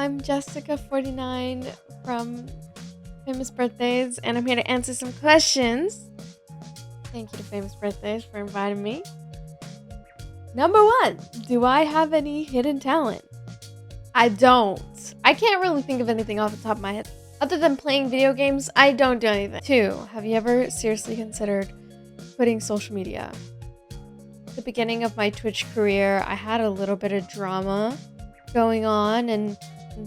I'm Jessica49 from Famous Birthdays, and I'm here to answer some questions. Thank you to Famous Birthdays for inviting me. Number 1, do I have any hidden talent? I don't. I can't really think of anything off the top of my head. Other than playing video games, I don't do anything. 2, have you ever seriously considered quitting social media? At the beginning of my Twitch career, I had a little bit of drama going on, and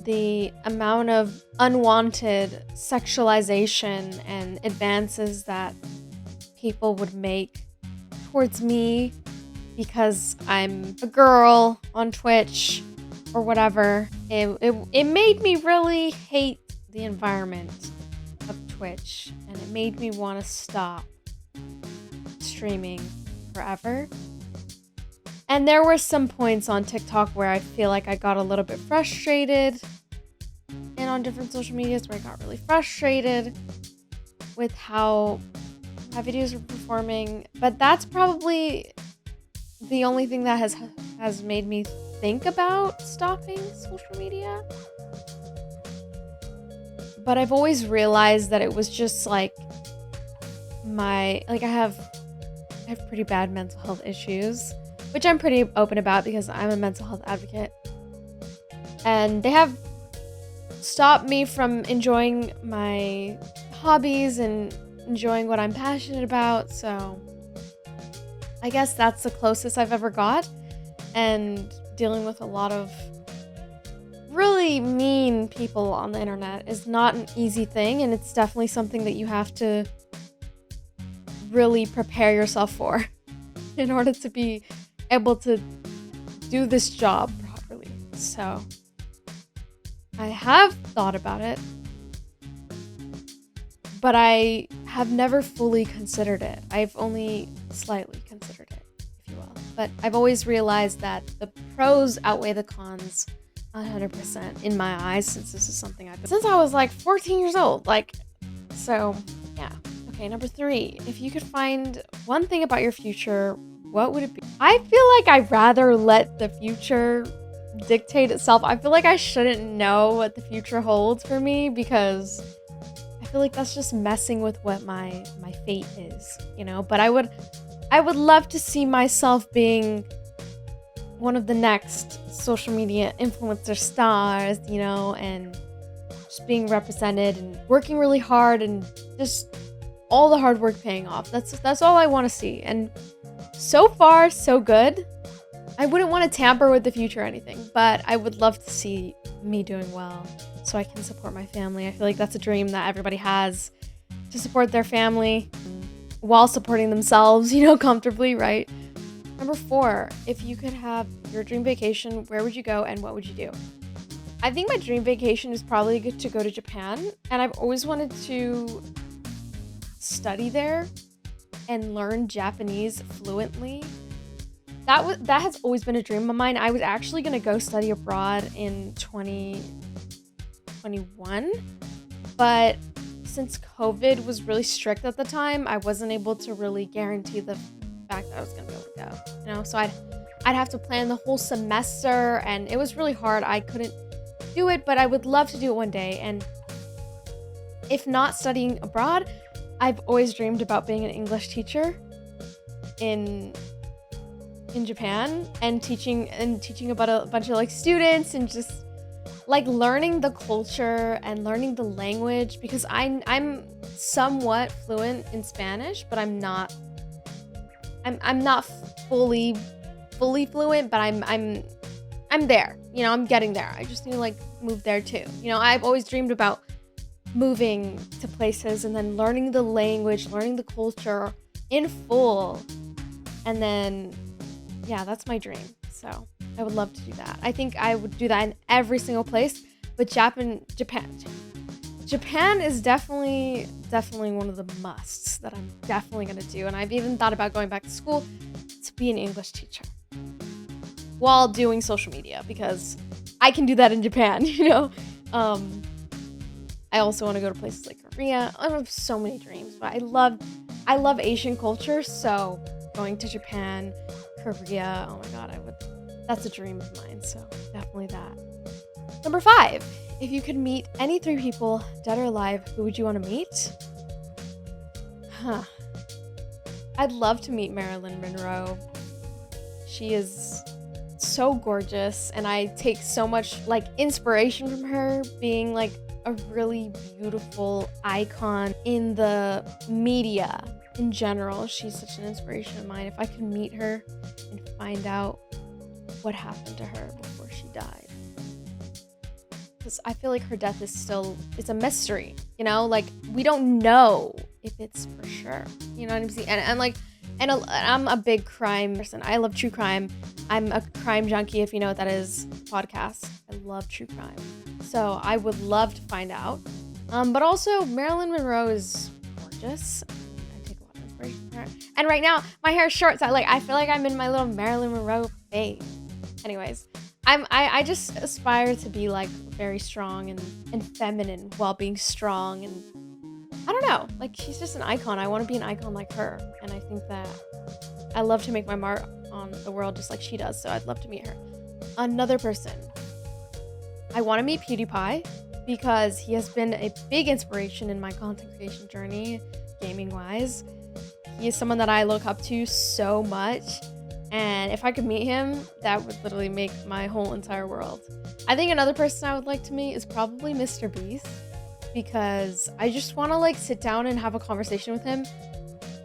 the amount of unwanted sexualization and advances that people would make towards me because I'm a girl on Twitch or whatever, it made me really hate the environment of Twitch, and it made me want to stop streaming forever. And there were some points on TikTok where I feel like I got a little bit frustrated, and on different social medias where I got really frustrated with how my videos were performing. But that's probably the only thing that has made me think about stopping social media. But I've always realized that it was just like I have pretty bad mental health issues, which I'm pretty open about because I'm a mental health advocate. And they have stopped me from enjoying my hobbies and enjoying what I'm passionate about. So I guess that's the closest I've ever got. And dealing with a lot of really mean people on the internet is not an easy thing. And it's definitely something that you have to really prepare yourself for in order to be able to do this job properly. So I have thought about it, but I have never fully considered it. I've only slightly considered it, if you will. But I've always realized that the pros outweigh the cons 100% in my eyes, since this is something I've been since I was like 14 years old. So yeah. Okay, number 3. If you could find one thing about your future, what would it be? I feel like I'd rather let the future dictate itself. I feel like I shouldn't know what the future holds for me, because I feel like that's just messing with what my fate is, But I would love to see myself being one of the next social media influencer stars, and just being represented and working really hard and just all the hard work paying off. That's all I want to see. And so far, so good. I wouldn't want to tamper with the future or anything, but I would love to see me doing well so I can support my family. I feel like that's a dream that everybody has, to support their family while supporting themselves, comfortably, right? Number 4, if you could have your dream vacation, where would you go and what would you do? I think my dream vacation is probably to go to Japan, and I've always wanted to study there and learn Japanese fluently. That has always been a dream of mine. I was actually going to go study abroad in 2021, but since COVID was really strict at the time, I wasn't able to really guarantee the fact that I was going to be able to go, so I'd have to plan the whole semester, and it was really hard. I couldn't do it, but I would love to do it one day. And if not studying abroad, I've always dreamed about being an English teacher in Japan, and teaching about a bunch of students, and just learning the culture and learning the language, because I'm somewhat fluent in Spanish, but I'm not fully fluent, but I'm there. I'm getting there. I just need to move there too. I've always dreamed about moving to places and then learning the language, learning the culture in full. And then, yeah, that's my dream. So I would love to do that. I think I would do that in every single place. But Japan is definitely one of the musts that I'm definitely going to do. And I've even thought about going back to school to be an English teacher while doing social media, because I can do that in Japan, I also want to go to places like Korea. I have so many dreams, but I love Asian culture, so going to Japan, Korea, oh my god, that's a dream of mine, so definitely that. Number 5, if you could meet any 3 people, dead or alive, who would you want to meet? Huh. I'd love to meet Marilyn Monroe. She is so gorgeous, and I take so much like inspiration from her, being like a really beautiful icon in the media in general. She's such an inspiration of mine. If I could meet her and find out what happened to her before she died. Because I feel like her death is it's a mystery, you know? Like, we don't know if it's for sure. You know what I'm saying? And I'm a big crime person. I love true crime. I'm a crime junkie, if you know what that is, podcast. I love true crime. So I would love to find out. But also, Marilyn Monroe is gorgeous. I take a lot of inspiration from her. And right now, my hair is short, so I feel like I'm in my little Marilyn Monroe phase. Anyways, I just aspire to be like very strong and feminine while being strong, and I don't know, like she's just an icon. I want to be an icon like her, and I think that I love to make my mark on the world just like she does, so I'd love to meet her. Another person, I want to meet PewDiePie because he has been a big inspiration in my content creation journey, gaming wise. He is someone that I look up to so much. And if I could meet him, that would literally make my whole entire world. I think another person I would like to meet is probably Mr. Beast, because I just want to like sit down and have a conversation with him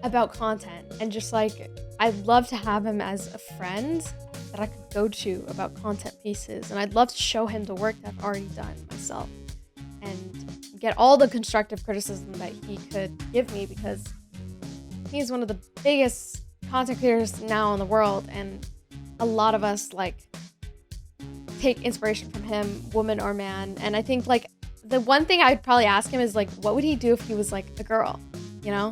about content, and just like I'd love to have him as a friend that I could go to about content pieces, and I'd love to show him the work that I've already done myself and get all the constructive criticism that he could give me, because he's one of the biggest content creators now in the world, and a lot of us like take inspiration from him, woman or man. And I think like the one thing I'd probably ask him is like, what would he do if he was like a girl, you know?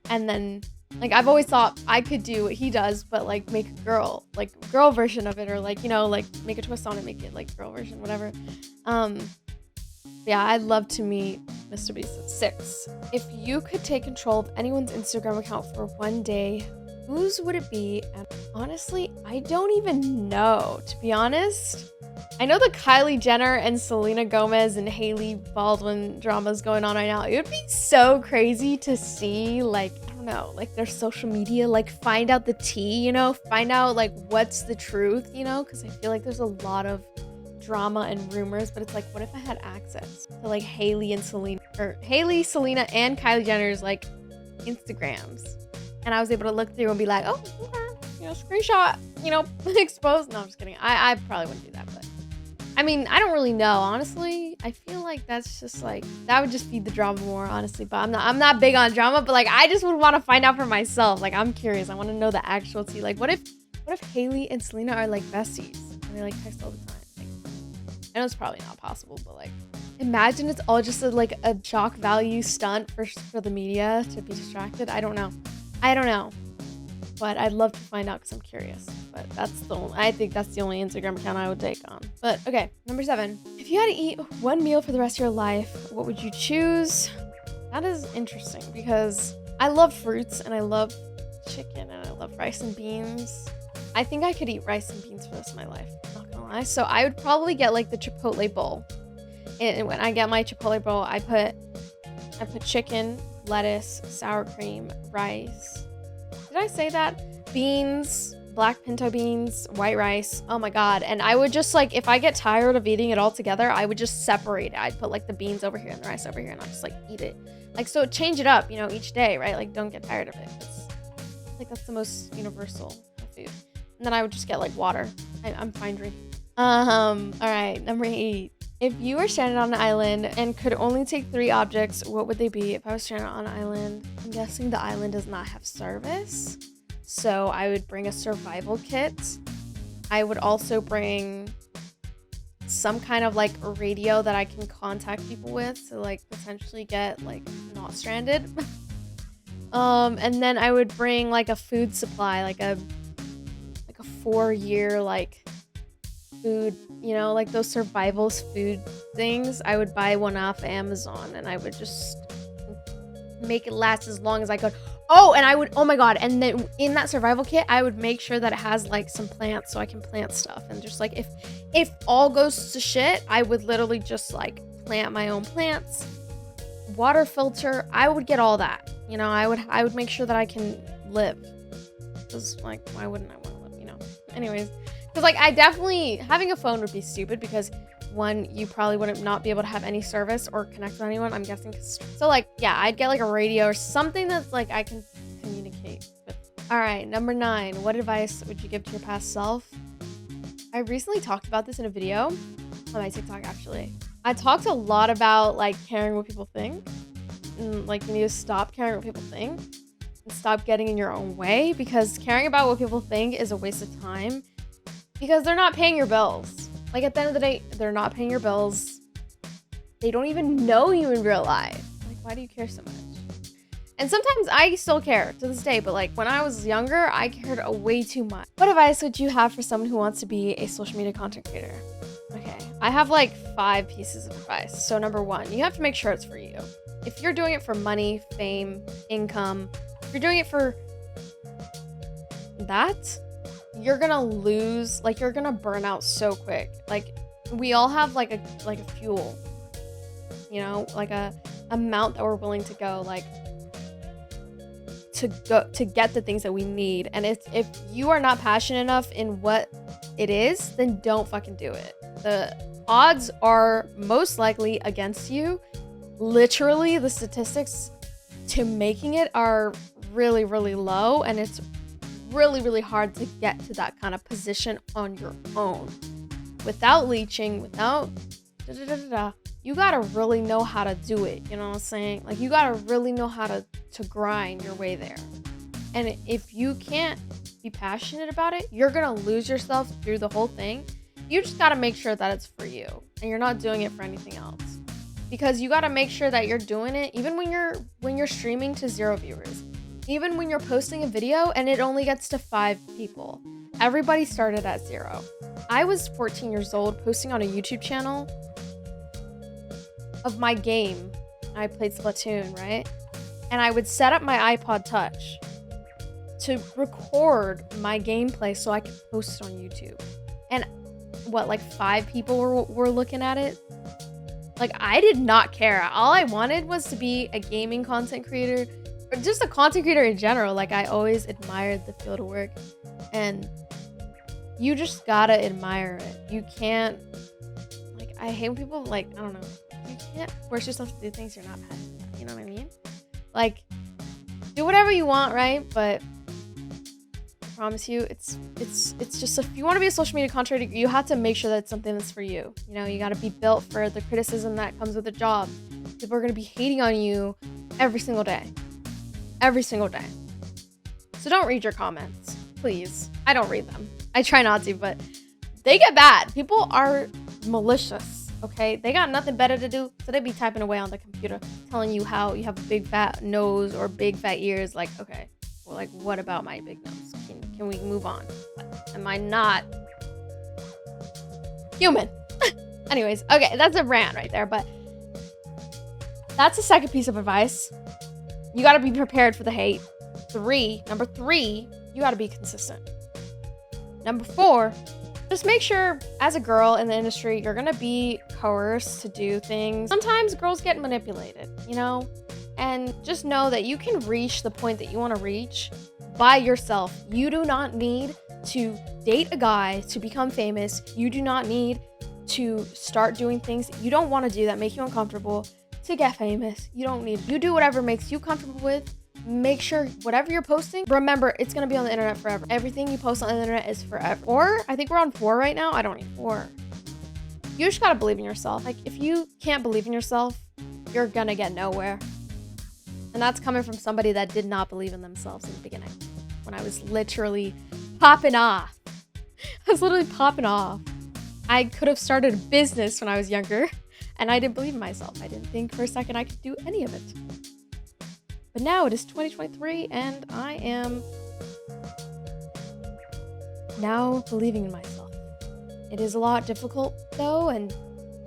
And then like I've always thought I could do what he does, but like make a girl version of it, or like, you know, like make a twist on it, make it like girl version, whatever. Yeah, I'd love to meet Mr. Beast. At 6, if you could take control of anyone's Instagram account for one day, whose would it be? And honestly, I don't even know, to be honest. I know the Kylie Jenner and Selena Gomez and Hailey Baldwin drama's going on right now. It would be so crazy to see, like, I don't know, like their social media, like find out the tea, you know, find out like what's the truth, you know, because I feel like there's a lot of drama and rumors, but it's like, what if I had access to like Hailey, Selena, and Kylie Jenner's like Instagrams? And I was able to look through and be like, oh, okay, you know, screenshot, you know, exposed. No, I'm just kidding. I probably wouldn't do that, but I mean, I don't really know, honestly. I feel like that's just like, that would just feed the drama more, honestly. But I'm not big on drama, but like, I just would want to find out for myself. Like, I'm curious. I want to know the actual tea. Like, what if Hailey and Selena are like besties and they like text all the time? Like, I know it's probably not possible, but like, imagine it's all just like a shock value stunt for the media to be distracted. I don't know, but I'd love to find out because I'm curious. But I think that's the only Instagram account I would take on. But okay, number 7. If you had to eat one meal for the rest of your life, what would you choose? That is interesting because I love fruits and I love chicken and I love rice and beans. I think I could eat rice and beans for the rest of my life, not gonna lie. So I would probably get like the Chipotle bowl. And when I get my Chipotle bowl, I put chicken, lettuce, sour cream, rice. Did I say that? Beans, black pinto beans, white rice. Oh my god. And I would just like, if I get tired of eating it all together, I would just separate it. I'd put like the beans over here and the rice over here, and I'll just like eat it. Like, so change it up, you know, each day, right? Like, don't get tired of it. Like, that's the most universal food. And then I would just get like water. I'm fine drinking. All right, number 8. If you were stranded on an island and could only take 3 objects, what would they be? If I was stranded on an island, I'm guessing the island does not have service. So I would bring a survival kit. I would also bring some kind of like a radio that I can contact people with to like potentially get like not stranded. And then I would bring like a food supply, like a 4-year like food, you know, like those survival food things. I would buy one off Amazon and I would just make it last as long as I could. Oh, and I would, oh my God. And then in that survival kit, I would make sure that it has like some plants so I can plant stuff. And just like, if all goes to shit, I would literally just like plant my own plants, water filter. I would get all that, you know, I would make sure that I can live. Because like, why wouldn't I want to live, you know? Anyways, because like I definitely, having a phone would be stupid because one, you probably wouldn't not be able to have any service or connect with anyone, I'm guessing. So like, yeah, I'd get like a radio or something that's like I can communicate with. All right, number 9, what advice would you give to your past self? I recently talked about this in a video on my TikTok, actually. I talked a lot about like caring what people think, and like you need to stop caring what people think and stop getting in your own way, because caring about what people think is a waste of time because they're not paying your bills. Like, at the end of the day, they're not paying your bills. They don't even know you in real life. Like, why do you care so much? And sometimes I still care to this day, but like when I was younger, I cared way too much. What advice would you have for someone who wants to be a social media content creator? Okay, I have like 5 pieces of advice. So number 1, you have to make sure it's for you. If you're doing it for money, fame, income, if you're doing it for that, you're gonna lose, like you're gonna burn out so quick. Like we all have like a fuel, you know, like a amount that we're willing to go, like to get the things that we need. And if you are not passionate enough in what it is, then don't fucking do it. The odds are most likely against you. Literally, the statistics to making it are really, really low, and it's really, really hard to get to that kind of position on your own without leeching, without you gotta really know how to do it, you know what I'm saying? Like, you gotta really know how to grind your way there. And if you can't be passionate about it, you're gonna lose yourself through the whole thing. You just gotta make sure that it's for you and you're not doing it for anything else, because you gotta make sure that you're doing it even when you're streaming to 0 viewers. Even when you're posting a video and it only gets to 5 people. Everybody started at 0. I was 14 years old posting on a YouTube channel of my game. I played Splatoon, right? And I would set up my iPod Touch to record my gameplay so I could post it on YouTube. And what, like 5 people were looking at it? Like, I did not care. All I wanted was to be a gaming content creator, or just a content creator in general. Like, I always admired the field of work, and you just gotta admire it. You can't, like, I hate when people, like, I don't know, you can't force yourself to do things you're not passionate about, you know what I mean? Like, do whatever you want, right? But I promise you, it's just, if you want to be a social media content creator, you have to make sure that it's something that's for you. You know, you gotta be built for the criticism that comes with a job. People are gonna be hating on you every single day. Every single day. So don't read your comments, please. I don't read them. I try not to, but they get bad. People are malicious, okay? They got nothing better to do, so they be typing away on the computer, telling you how you have a big fat nose or big fat ears. Like, okay, well, like, what about my big nose? Can we move on? Am I not human? Anyways, okay, that's a rant right there, but that's the second piece of advice. You got to be prepared for the hate. Number 3, you got to be consistent. Number 4, just make sure as a girl in the industry, you're going to be coerced to do things. Sometimes girls get manipulated, you know? And just know that you can reach the point that you want to reach by yourself. You do not need to date a guy to become famous. You do not need to start doing things you don't want to do that make you uncomfortable to get famous. You don't need. You do whatever makes you comfortable with. Make sure whatever you're posting, remember, it's going to be on the internet forever. Everything you post on the internet is forever. Or I think we're on 4 right now. I don't need 4. You just got to believe in yourself. Like, if you can't believe in yourself, you're going to get nowhere. And that's coming from somebody that did not believe in themselves in the beginning. When I was literally popping off. I was literally popping off. I could have started a business when I was younger, and I didn't believe in myself. I didn't think for a second I could do any of it. But now it is 2023, and I am now believing in myself. It is a lot difficult, though, and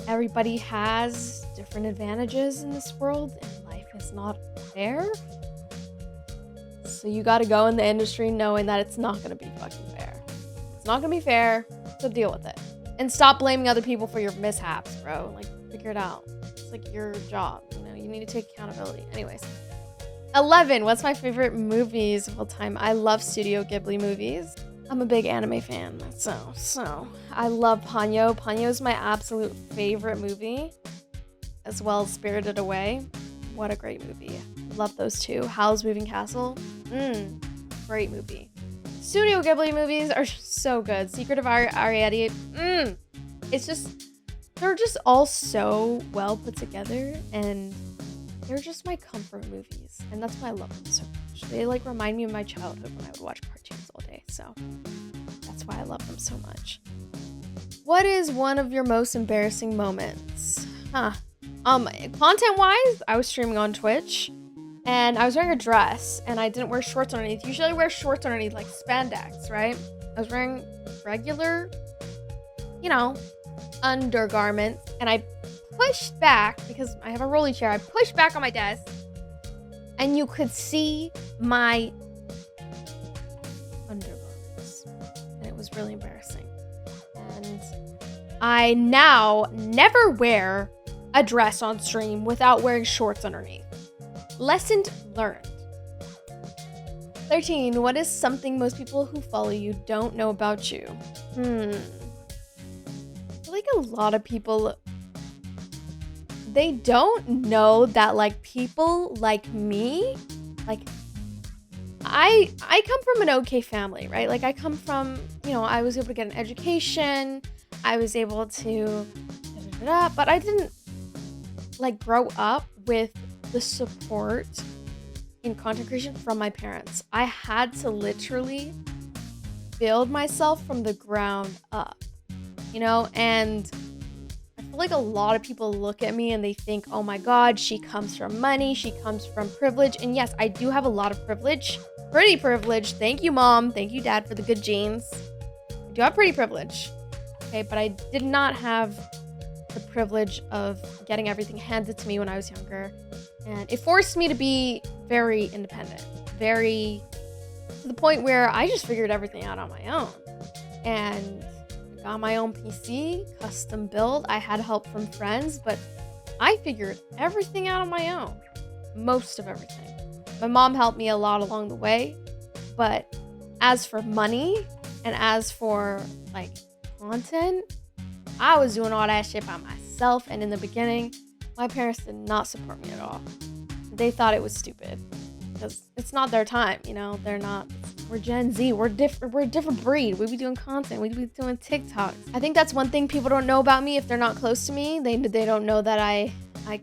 everybody has different advantages in this world, and life is not fair. So you gotta go in the industry knowing that it's not gonna be fucking fair. It's not gonna be fair, so deal with it. And stop blaming other people for your mishaps, bro. Like, figure it out. It's like your job, you know? You need to take accountability. Anyways. 11, what's my favorite movies of all time? I love Studio Ghibli movies. I'm a big anime fan, so I love Ponyo. Ponyo is my absolute favorite movie, as well as Spirited Away. What a great movie. Love those two. Howl's Moving Castle. Great movie. Studio Ghibli movies are so good. Secret of Arrietty. It's just, they're just all so well put together, and they're just my comfort movies, and that's why I love them so much. They like remind me of my childhood when I would watch cartoons all day, so that's why I love them so much. What is one of your most embarrassing moments? Content-wise, I was streaming on Twitch, and I was wearing a dress, and I didn't wear shorts underneath. Usually I wear shorts underneath, like spandex, right? I was wearing regular, undergarments, and I pushed back, because I have a rolly chair, I pushed back on my desk, and you could see my undergarments, and it was really embarrassing. And I now never wear a dress on stream without wearing shorts underneath. Lesson learned. 13, what is something most people who follow you don't know about you? I feel like a lot of people, they don't know that, like, people like me, like, I come from an okay family, right? Like, I come from, I was able to get an education, I was able to, but I didn't, like, grow up with the support in content creation from my parents. I had to literally build myself from the ground up, and I feel like a lot of people look at me and they think, oh my God, she comes from money, she comes from privilege. And yes, I do have a lot of privilege, pretty privilege. Thank you, Mom. Thank you, Dad, for the good genes. I do have pretty privilege, okay? But I did not have the privilege of getting everything handed to me when I was younger. And it forced me to be very independent, very to the point where I just figured everything out on my own. And I got my own PC, custom build. I had help from friends, but I figured everything out on my own. Most of everything. My mom helped me a lot along the way, but as for money and as for, like, content, I was doing all that shit by myself, and in the beginning, my parents did not support me at all. They thought it was stupid because it's not their time, they're not, we're Gen Z, we're a different breed. We be doing content, we be doing TikToks. I think that's one thing people don't know about me if they're not close to me. They don't know that I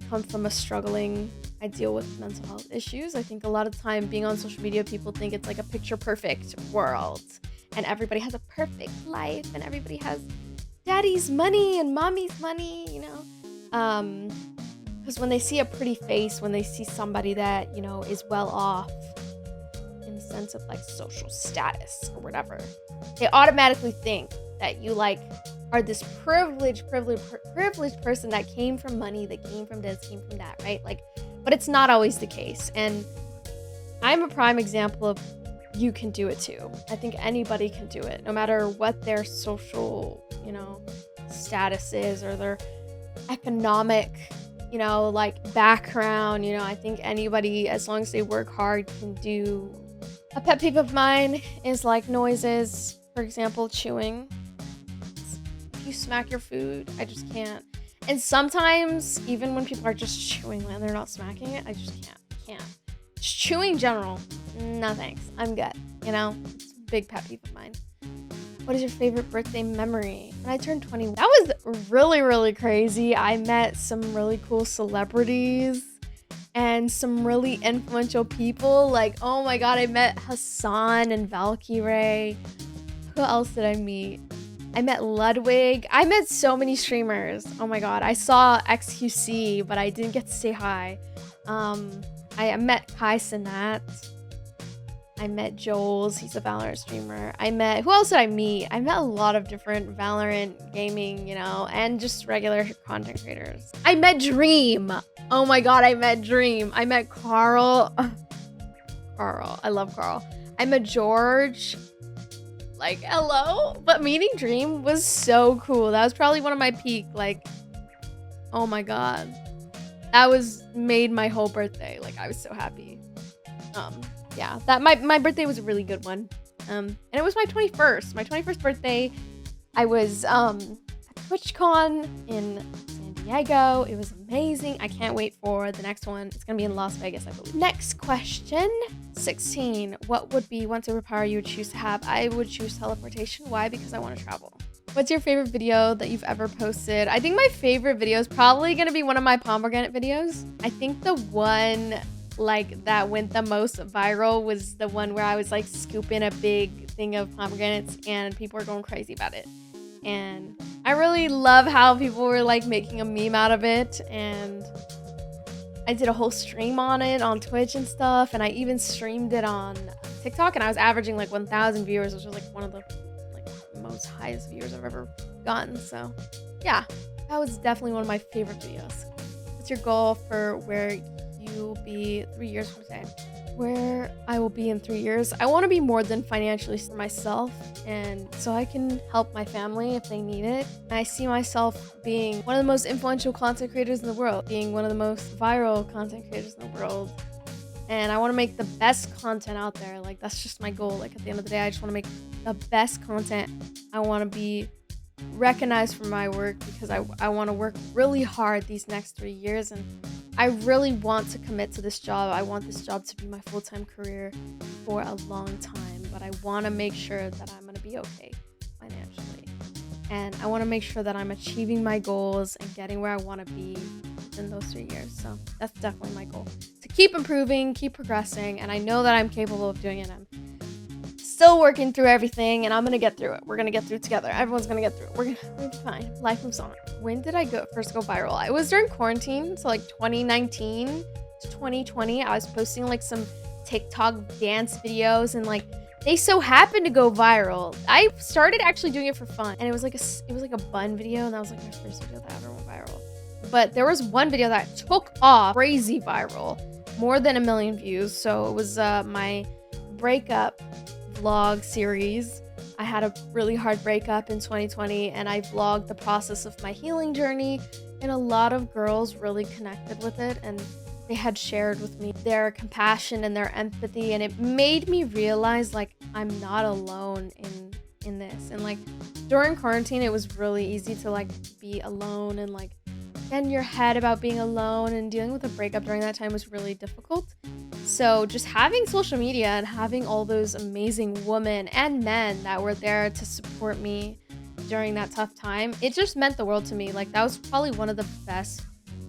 come from I deal with mental health issues. I think a lot of time being on social media, people think it's like a picture perfect world and everybody has a perfect life and everybody has daddy's money and mommy's money, because when they see a pretty face, when they see somebody that, is well off in the sense of, like, social status or whatever, they automatically think that you, like, are this privileged person that came from money, that came from this, came from that, right? Like, but it's not always the case. And I'm a prime example of you can do it too. I think anybody can do it, no matter what their social, status is or their economic, like, background. I think anybody, as long as they work hard, can do. A pet peeve of mine is, like, noises. For example, chewing. If you smack your food, I just can't. And sometimes, even when people are just chewing and they're not smacking it, I just can't. Just chewing in general, no thanks. I'm good, It's a big pet peeve of mine. What is your favorite birthday memory? When I turned 21, that was really, really crazy. I met some really cool celebrities and some really influential people. Like, oh my God, I met Hassan and Valkyrie. Who else did I meet? I met Ludwig. I met so many streamers. Oh my God. I saw XQC, but I didn't get to say hi. I met Kai Sinat. I met Joel's. He's a Valorant streamer. Who else did I meet? I met a lot of different Valorant gaming, and just regular content creators. I met Dream. Oh my God, I met Dream. I met Carl. Carl. I love Carl. I'm a George. Like, hello? But meeting Dream was so cool. That was probably one of my peak, like, oh my god. That made my whole birthday. Like, I was so happy. Yeah, that my birthday was a really good one. And it was my 21st. My 21st birthday. I was at TwitchCon in San Diego. It was amazing. I can't wait for the next one. It's gonna be in Las Vegas, I believe. Next question. 16. What would be one superpower you would choose to have? I would choose teleportation. Why? Because I want to travel. What's your favorite video that you've ever posted? I think my favorite video is probably gonna be one of my pomegranate videos. I think the one like that went the most viral was the one where I was like scooping a big thing of pomegranates and people were going crazy about it. And I really love how people were like making a meme out of it, and I did a whole stream on it on Twitch and stuff, and I even streamed it on TikTok, and I was averaging like 1,000 viewers, which was like one of the like most highest viewers I've ever gotten. So yeah, that was definitely one of my favorite videos. What's your goal for where you'll be 3 years from today? Where I will be in 3 years, I want to be more than financially for myself, and so I can help my family if they need it. I see myself being one of the most influential content creators in the world, being one of the most viral content creators in the world, and I want to make the best content out there. Like, that's just my goal. Like, at the end of the day, I just want to make the best content. I want to be recognized for my work because I want to work really hard these next 3 years, and I really want to commit to this job. I want this job to be my full-time career for a long time, but I want to make sure that I'm going to be okay financially. And I want to make sure that I'm achieving my goals and getting where I want to be in those 3 years. So that's definitely my goal. To keep improving, keep progressing, and I know that I'm capable of doing it. I'm still working through everything, and I'm going to get through it. We're going to get through it together. Everyone's going to get through it. We're going to be fine. Life moves on. When did I first go viral? It was during quarantine, so like 2019 to 2020. I was posting like some TikTok dance videos, and like they so happened to go viral. I started actually doing it for fun, and it was like a bun video, and that was like my first video that ever went viral. But there was one video that took off crazy viral, more than 1 million views. So it was my breakup vlog series. I had a really hard breakup in 2020, and I vlogged the process of my healing journey, and a lot of girls really connected with it, and they had shared with me their compassion and their empathy, and it made me realize like I'm not alone in this. And like during quarantine, it was really easy to like be alone and like get in your head about being alone, and dealing with a breakup during that time was really difficult. So just having social media and having all those amazing women and men that were there to support me during that tough time, it just meant the world to me. Like, that was probably one of the best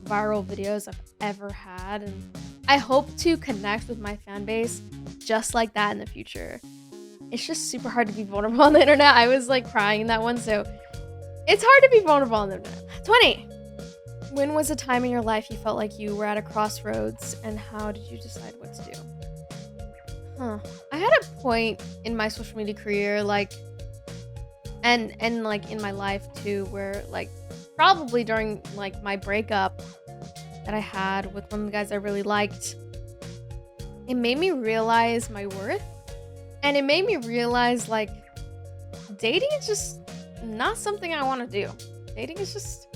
viral videos I've ever had, and I hope to connect with my fan base just like that in the future. It's just super hard to be vulnerable on the internet. I was like crying in that one, so it's hard to be vulnerable on the internet. 20. When was a time in your life you felt like you were at a crossroads, and how did you decide what to do? I had a point in my social media career, like, and like in my life too, where like probably during like my breakup that I had with one of the guys I really liked, it made me realize my worth, and it made me realize like dating is just not something I want to do. Dating is just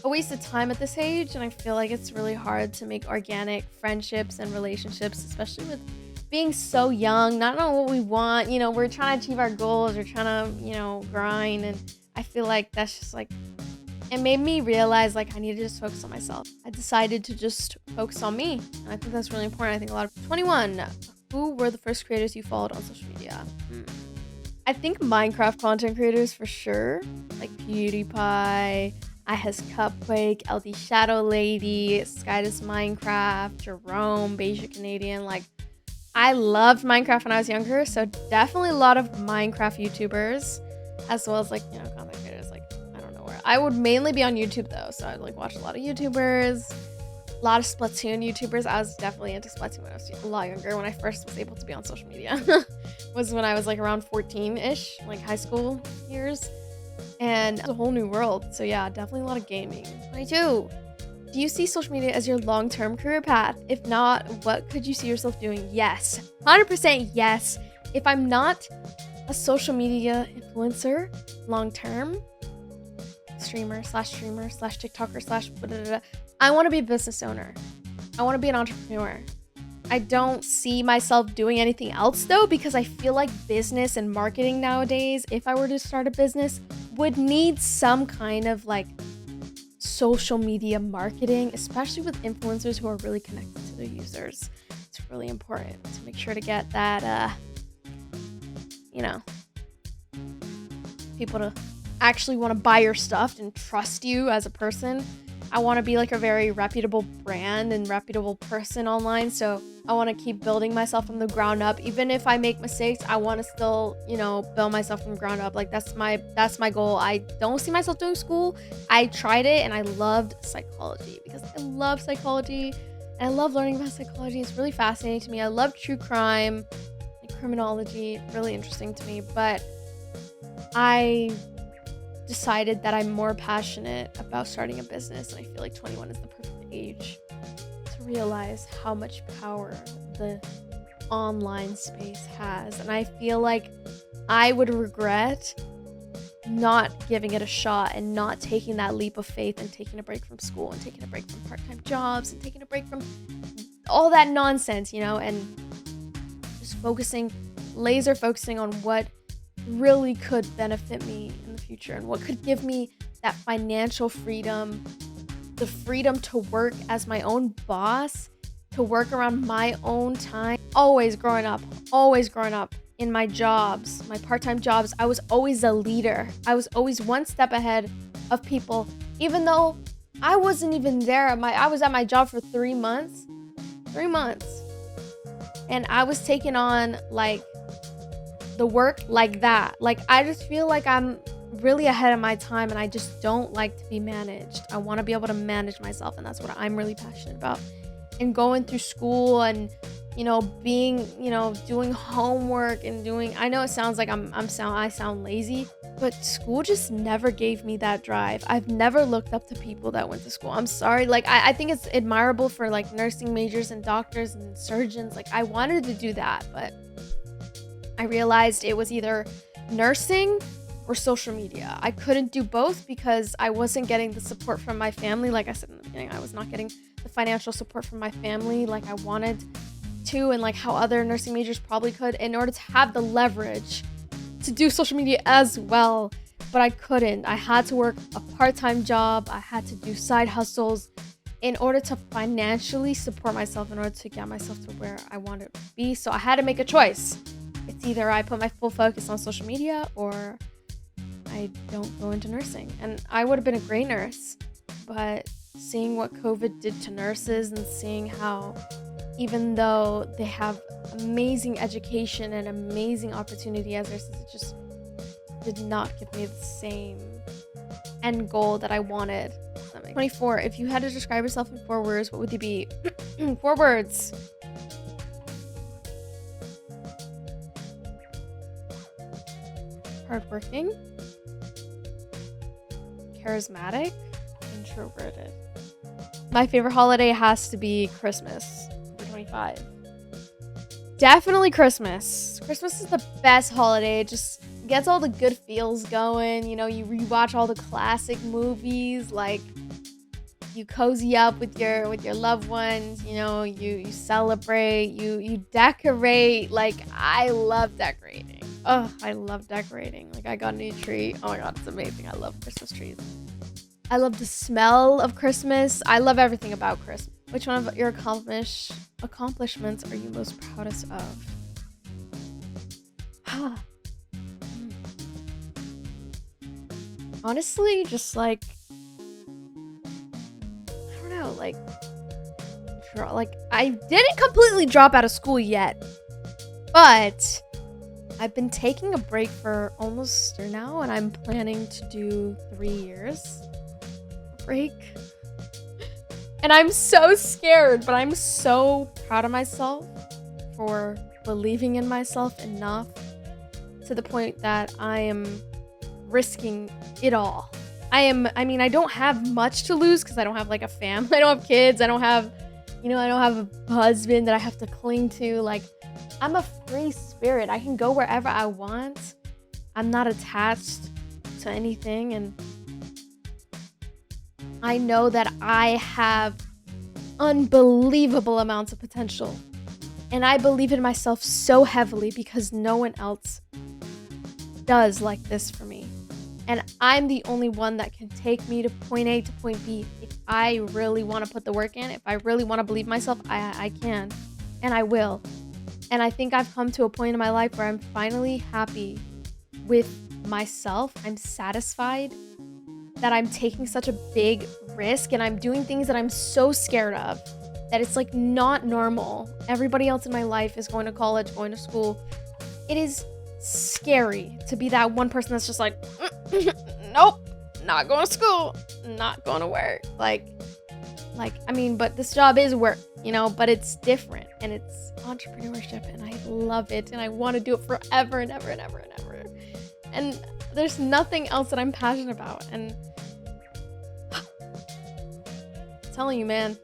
a waste of time at this age, and I feel like it's really hard to make organic friendships and relationships, especially with being so young, not knowing what we want. You know, we're trying to achieve our goals, we're trying to, you know, grind, and I feel like that's just like, it made me realize like I need to just focus on myself. I decided to just focus on me, and I think that's really important. I think a lot of 21. Who were the first creators you followed on social media? I think Minecraft content creators for sure, like PewDiePie, iHas Cupquake, LD Shadow Lady, Skydas Minecraft, Jerome, Beja Canadian. Like, I loved Minecraft when I was younger, so definitely a lot of Minecraft YouTubers, as well as like, you know, content creators. Like, I don't know where. I would mainly be on YouTube though, so I'd like watch a lot of YouTubers, a lot of Splatoon YouTubers. I was definitely into Splatoon when I was a lot younger. When I first was able to be on social media, was when I was like around 14-ish, like high school years. And it's a whole new world. So yeah, definitely a lot of gaming. 22. Do you see social media as your long-term career path? If not, what could you see yourself doing? Yes. 100% yes. If I'm not a social media influencer long-term, streamer slash TikToker slash blah, blah, blah, I want to be a business owner. I want to be an entrepreneur. I don't see myself doing anything else though, because I feel like business and marketing nowadays, if I were to start a business, would need some kind of like social media marketing, especially with influencers who are really connected to their users. It's really important to make sure to get that, people to actually want to buy your stuff and trust you as a person. I want to be like a very reputable brand and reputable person online. So I want to keep building myself from the ground up. Even if I make mistakes, I want to still, build myself from the ground up. Like that's my goal. I don't see myself doing school. I tried it and I loved psychology because I love psychology and I love learning about psychology. It's really fascinating to me. I love true crime, like criminology, really interesting to me. But I decided that I'm more passionate about starting a business, and I feel like 21 is the perfect age to realize how much power the online space has. And I feel like I would regret not giving it a shot and not taking that leap of faith and taking a break from school and taking a break from part-time jobs and taking a break from all that nonsense, and just laser focusing on what really could benefit me in the future and what could give me that financial freedom, the freedom to work as my own boss, to work around my own time. Always growing up in my jobs, my part-time jobs, I was always a leader. I was always one step ahead of people, even though I wasn't even there. I was at my job for 3 months, and I was taking on like the work like that. Like, I just feel like I'm really ahead of my time and I just don't like to be managed. I want to be able to manage myself, and that's what I'm really passionate about. And going through school and, being, doing homework and I know it sounds like I sound lazy, but school just never gave me that drive. I've never looked up to people that went to school. I'm sorry. Like, I think it's admirable for like nursing majors and doctors and surgeons. Like, I wanted to do that, but I realized it was either nursing or social media. I couldn't do both because I wasn't getting the support from my family. Like I said in the beginning, I was not getting the financial support from my family like I wanted to, and like how other nursing majors probably could, in order to have the leverage to do social media as well. But I couldn't. I had to work a part-time job. I had to do side hustles in order to financially support myself, in order to get myself to where I wanted to be. So I had to make a choice. It's either I put my full focus on social media or I don't go into nursing. And I would have been a great nurse, but seeing what COVID did to nurses and seeing how, even though they have amazing education and amazing opportunity as nurses, it just did not give me the same end goal that I wanted. 24. If you had to describe yourself in 4 words, what would they be? 4 words. Hardworking, charismatic, introverted. My favorite holiday has to be Christmas, number 25. Definitely Christmas. Christmas is the best holiday. It just gets all the good feels going. You rewatch all the classic movies, like you cozy up with your loved ones, you celebrate, you decorate. Like, I love decorating. Oh, I love decorating. Like, I got a new tree. Oh my god, it's amazing. I love Christmas trees. I love the smell of Christmas. I love everything about Christmas. Which one of your accomplishments are you most proudest of? Honestly, just like, I don't know, like I didn't completely drop out of school yet, but I've been taking a break for almost a year now, and I'm planning to do 3 years break. And I'm so scared, but I'm so proud of myself for believing in myself enough to the point that I am risking it all I don't have much to lose because I don't have like a family. I don't have kids. I don't have a husband that I have to cling to. Like, I'm a free spirit. I can go wherever I want. I'm not attached to anything. And I know that I have unbelievable amounts of potential. And I believe in myself so heavily because no one else does like this for me. And I'm the only one that can take me to point A to point B. If I really want to put the work in, if I really want to believe myself, I can. And I will. And I think I've come to a point in my life where I'm finally happy with myself. I'm satisfied that I'm taking such a big risk and I'm doing things that I'm so scared of that it's like not normal. Everybody else in my life is going to college, going to school. It is scary to be that one person that's just like, nope, not going to school, not going to work. But this job is work, but it's different and it's entrepreneurship and I love it and I want to do it forever and ever and ever and ever. And there's nothing else that I'm passionate about. And I'm telling you, man,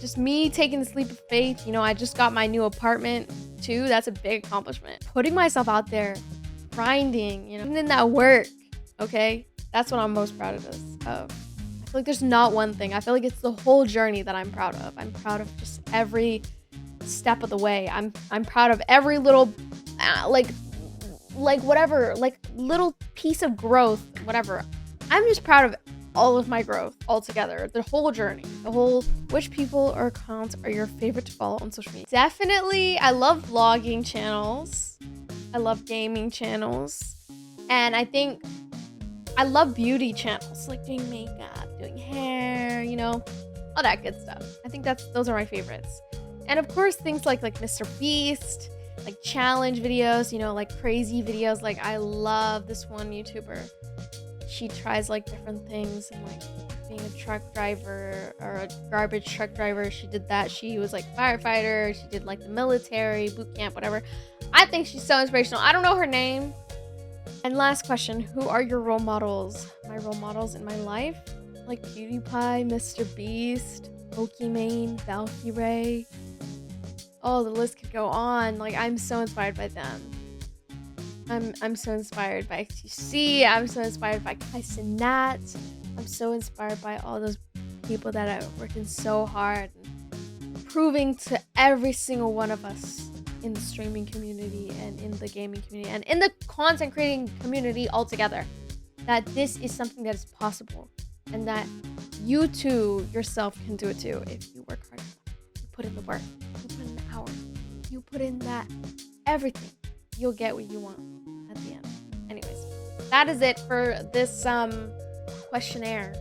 just me taking this leap of faith. I just got my new apartment too. That's a big accomplishment. Putting myself out there, grinding, putting in that work. Okay, that's what I'm most proud of I feel like there's not one thing. I feel like it's the whole journey that I'm proud of. I'm proud of just every step of the way. I'm proud of every little, whatever, little piece of growth, whatever. I'm just proud of all of my growth altogether, the whole journey, which people or accounts are your favorite to follow on social media? Definitely, I love vlogging channels. I love gaming channels. And I think I love beauty channels, like doing makeup, doing hair, all that good stuff. I think those are my favorites. And of course, things like Mr. Beast, like challenge videos, like crazy videos. Like I love this one YouTuber. She tries different things and being a truck driver or a garbage truck driver. She did that. She was firefighter. She did the military, boot camp, whatever. I think she's so inspirational. I don't know her name. And last question, who are your role models? My role models in my life? Like PewDiePie, Mr. Beast, Pokimane, Valkyrae. Oh, the list could go on. I'm so inspired by them. I'm so inspired by XQC. I'm so inspired by Kyson Nat. I'm so inspired by all those people that are working so hard and proving to every single one of us in the streaming community and in the gaming community and in the content creating community altogether that this is something that is possible and that you too yourself can do it too if you work hard enough. You put in the work, you put in the hours, you put in that everything. You'll get what you want at the end. Anyways, that is it for this questionnaire.